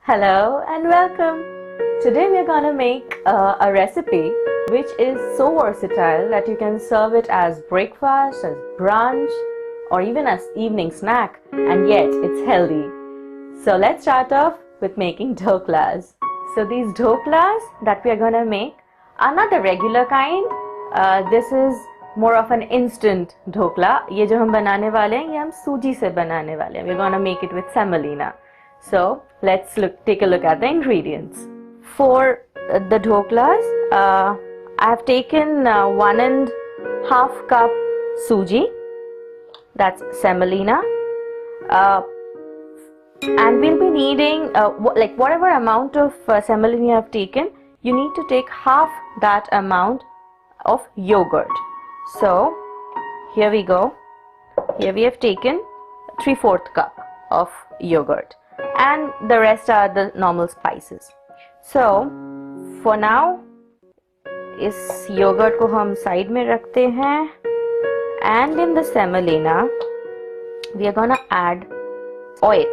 Hello and welcome. Today we are gonna make a recipe which is so versatile that you can serve it as breakfast, as brunch, or even as evening snack, and yet it's healthy. So let's start off with making dhoklas. So these dhoklas that we are gonna make are not the regular kind. This is more of an instant dhokla. ये जो हम बनाने वाले हैं ये हम सूजी से बनाने वाले हैं. We're gonna make it with semolina. So let's take a look at the ingredients. For the dhoklas, I have taken 1.5 cup Sooji, that's semolina, and we'll be needing like whatever amount of semolina you have taken, you need to take half that amount of yogurt. So here we go. Here we have taken 3/4 cup of yogurt, and the rest are the normal spices. So for now इस yogurt को हम side में रखते हैं, and in the semolina we are gonna add oil.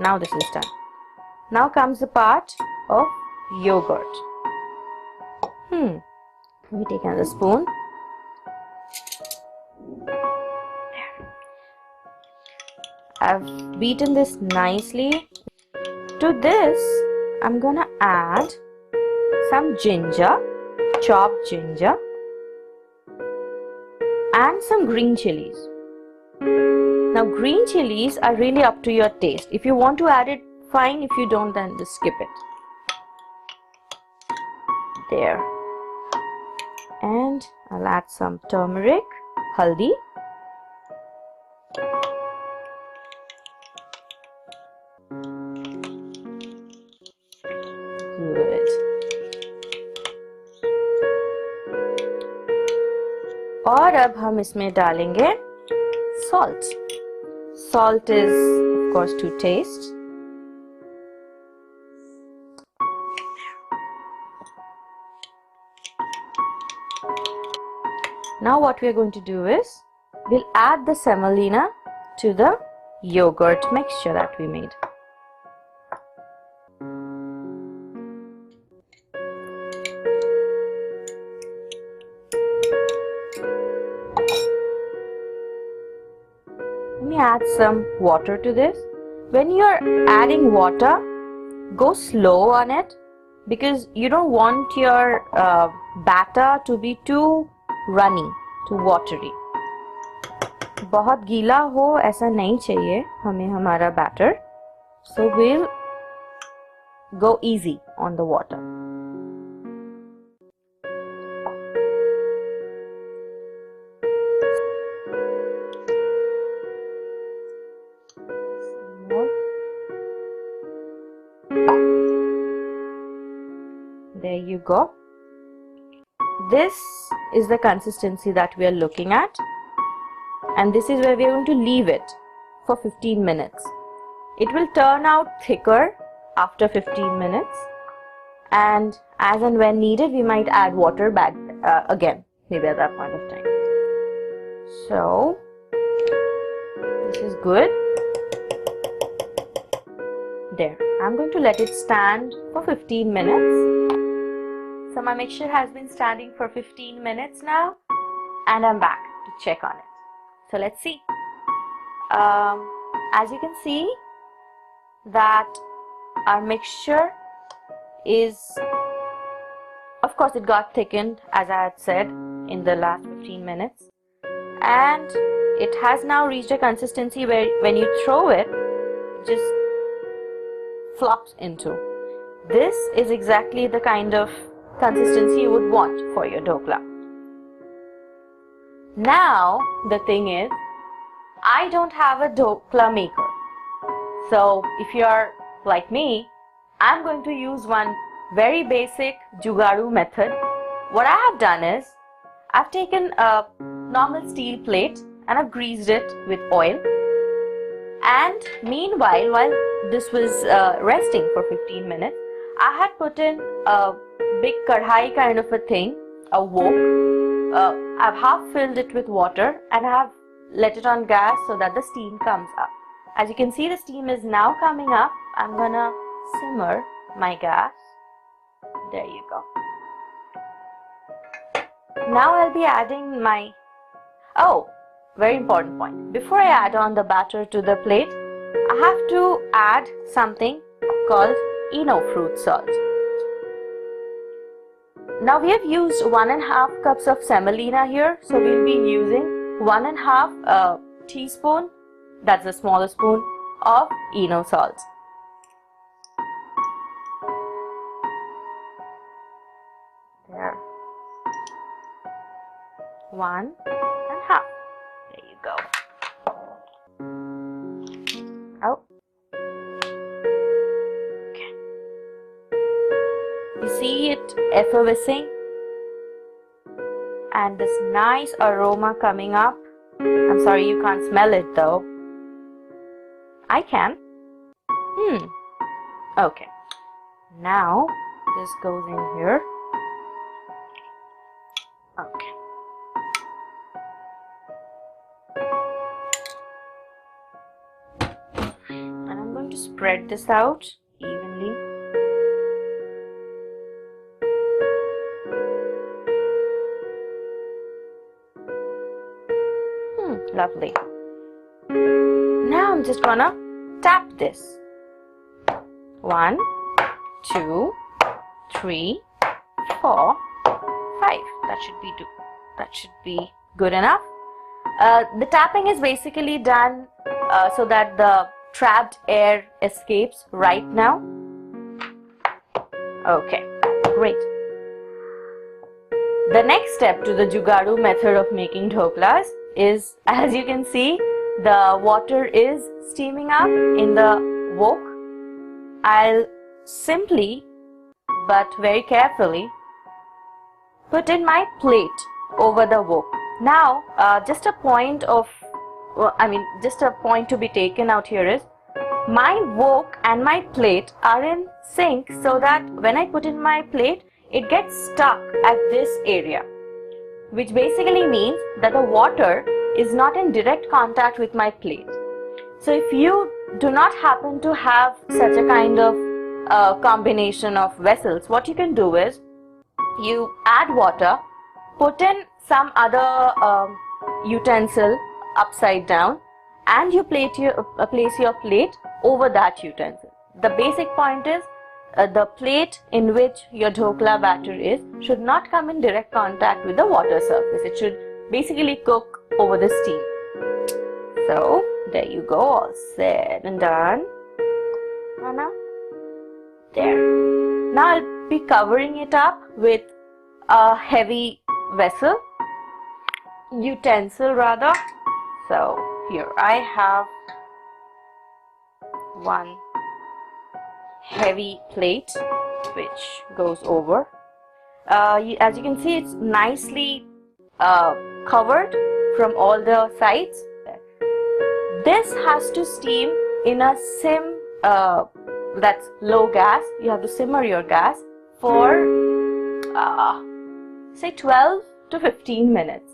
Now this is done. Now comes the part of yogurt. We take another spoon. I've beaten this nicely. To this, I'm gonna add some ginger, chopped ginger, and some green chillies. Now, green chillies are really up to your taste. If you want to add it, fine. If you don't, then just skip it. There. And I'll add some turmeric, haldi. Good. और अब हम इसमें डालेंगे salt. Salt is of course to taste. Now what we are going to do is, we'll add the semolina to the yogurt mixture that we made. Let me add some water to this. When you are adding water, go slow on it, because you don't want your batter to be too runny, too watery. बहुत गीला हो ऐसा नहीं चाहिए हमें हमारा batter. So we'll go easy on the water. There you go. This is the consistency that we are looking at, and this is where we are going to leave it for 15 minutes. It will turn out thicker after 15 minutes, and as and when needed we might add water back again, maybe at that point of time. So this is good. There, I'm going to let it stand for 15 minutes. So my mixture has been standing for 15 minutes now, and I'm back to check on it. So let's see. As you can see that our mixture is, of course it got thickened as I had said in the last 15 minutes, and it has now reached a consistency where when you throw it, it just flops into. This is exactly the kind of consistency you would want for your dhokla. Now the thing is, I don't have a dhokla maker. So if you are like me, I'm going to use one very basic jugaru method. What I have done is, I've taken a normal steel plate and I've greased it with oil. And meanwhile, while this was resting for 15 minutes, I had put in a big kadhai kind of a thing, a wok, I've half filled it with water and I have let it on gas so that the steam comes up. As you can see, the steam is now coming up. I'm gonna simmer my gas. There you go. Now I'll be adding my, very important point. Before I add on the batter to the plate, I have to add something called ENO Fruit Salt. Now we have used 1.5 cups of semolina here, so we'll be using 1.5 teaspoon, that's the smaller spoon, of ENO salt. There. 1.5. There you go. Oh. Okay. You see it effervescing and this nice aroma coming up. I'm sorry you can't smell it though. I can. Okay. Now this goes in here. Okay. And I'm going to spread this out evenly. Lovely. Now I'm just gonna tap this. 1, 2, 3, 4, 5. That should be good enough. The tapping is basically done so that the trapped air escapes right now. Okay, great. The next step to the Jugaadu method of making dhoklas is, as you can see, the water is steaming up in the wok. I'll simply but very carefully put in my plate over the wok. Now, just a point to be taken out here is, my wok and my plate are in sync so that when I put in my plate, it gets stuck at this area, which basically means that the water is not in direct contact with my plate. So if you do not happen to have such a kind of combination of vessels, what you can do is, you add water, put in some other utensil upside down, and you place your plate over that utensil. The basic point is, the plate in which your dhokla batter is should not come in direct contact with the water surface. It should basically cook over the steam. So there you go, all said and done. Anna, there. Now I'll be covering it up with a heavy vessel, utensil rather. So here I have one heavy plate which goes over. As you can see, it's nicely covered from all the sides. This has to steam in a that's low gas. You have to simmer your gas for say 12 to 15 minutes.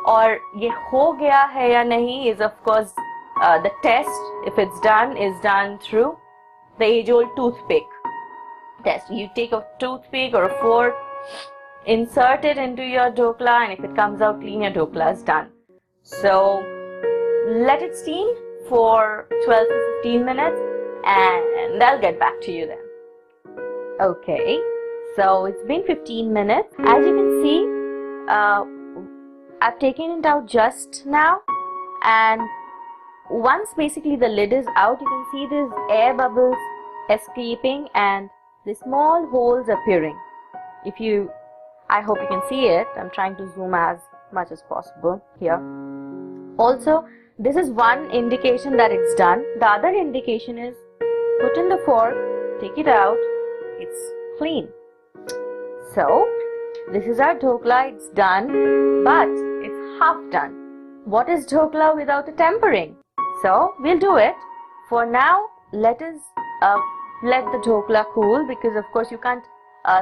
Or ye ho gaya hai ya nahi is of course the test, if it's done, is done through the age-old toothpick test. You take a toothpick or a fork, insert it into your dhokla, and if it comes out clean, your dhokla is done. So let it steam for 12 to 15 minutes and I'll get back to you then. Okay, so it's been 15 minutes. As you can see, I've taken it out just now, and once basically the lid is out, you can see these air bubbles escaping and the small holes appearing. I hope you can see it. I'm trying to zoom as much as possible here. Also, this is one indication that it's done. The other indication is, put in the fork, take it out, it's clean. So this is our dhokla, it's done, but it's half done. What is dhokla without a tempering? So we'll do it. For now, let us let the dhokla cool, because of course you can't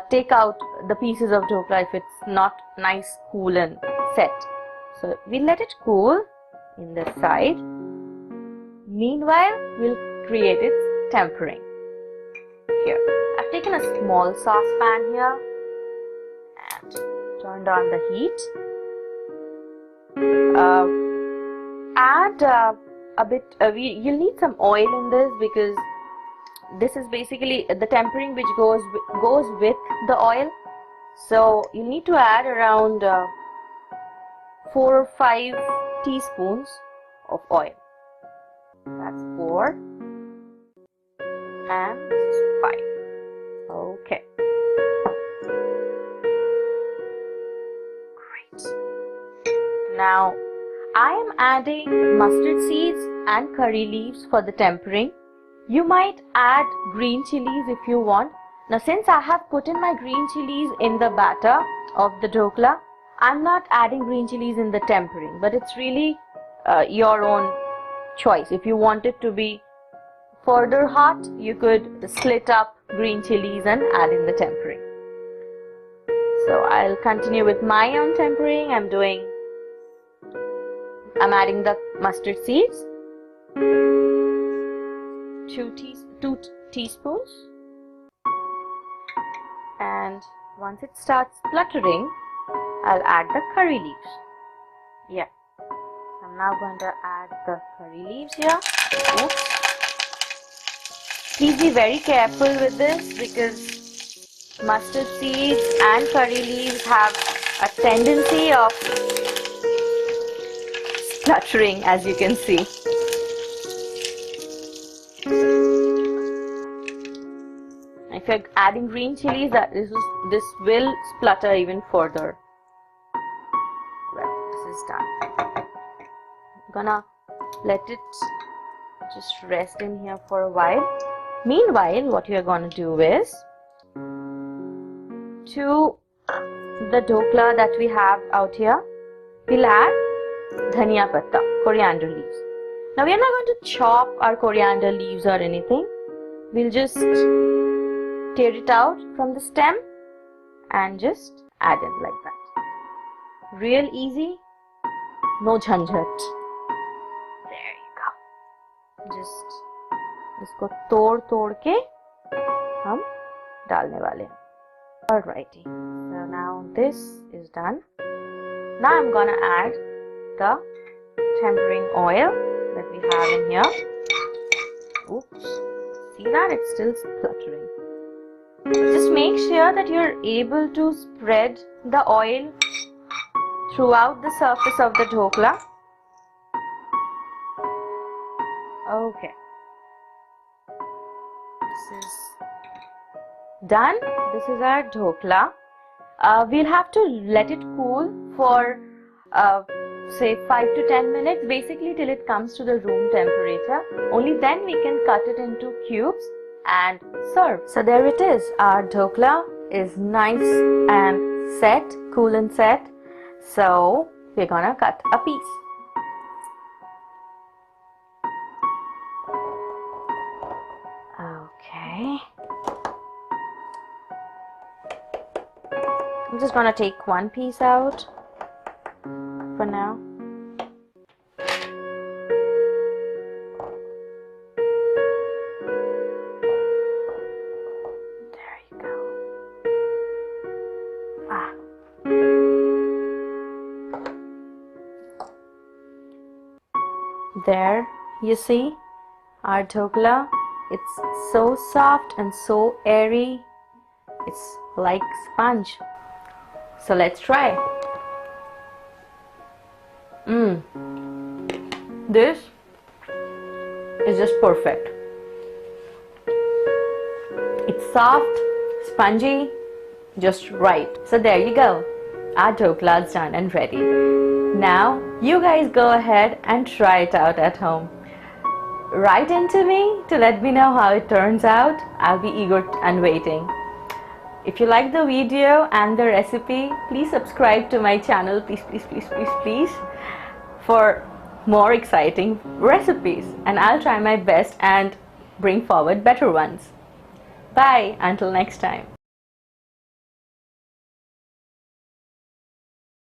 take out the pieces of dhokla if it's not nice, cool and set. So we'll let it cool in the side. Meanwhile, we'll create its tempering. Here, I've taken a small saucepan here and turned on the heat. Add a bit, you'll need some oil in this because this is basically the tempering which goes with the oil. So you need to add around 4 or 5 teaspoons of oil. That's 4 and this is 5. Okay. Great. Now I am adding mustard seeds and curry leaves for the tempering. You might add green chillies if you want. Now since I have put in my green chillies in the batter of the dhokla, I'm not adding green chillies in the tempering, but it's really your own choice. If you want it to be further hot, you could slit up green chillies and add in the tempering. So I'll continue with my own tempering. I'm adding the mustard seeds, 2 teaspoons, and once it starts spluttering, I'll add the curry leaves. Yeah, I'm now going to add the curry leaves here. Oops. Please be very careful with this because mustard seeds and curry leaves have a tendency of spluttering, as you can see. If you're adding green chilies, this will splutter even further. Well, this is done. I'm gonna let it just rest in here for a while. Meanwhile, what you are gonna do is, to the dhokla that we have out here, we'll add dhania patta, coriander leaves. Now we are not going to chop our coriander leaves or anything. We'll just tear it out from the stem and just add it like that. Real easy, no jhanjhat. There you go. Just इसको तोड़ के हम डालने वाले हैं. Alrighty. So now this is done. Now I'm gonna add the tempering oil that we have in here. Oops. See that? It's still spluttering. Just make sure that you're able to spread the oil throughout the surface of the dhokla. Okay. This is done. This is our dhokla. We'll have to let it cool for say 5 to 10 minutes, basically till it comes to the room temperature. Only then we can cut it into cubes and serve. So there it is. Our dhokla is nice and set, cool and set. So we're gonna cut a piece. Okay. I'm just gonna take one piece out for now. There you go. There you see our dhokla. It's so soft and so airy. It's like sponge. So let's try. This is just perfect. It's soft, spongy, just right. So there you go. Our dhokla is done and ready. Now you guys go ahead and try it out at home. Write into me to let me know how it turns out. I'll be eager and waiting. If you like the video and the recipe, please subscribe to my channel, please, for more exciting recipes, and I'll try my best and bring forward better ones. Bye until next time.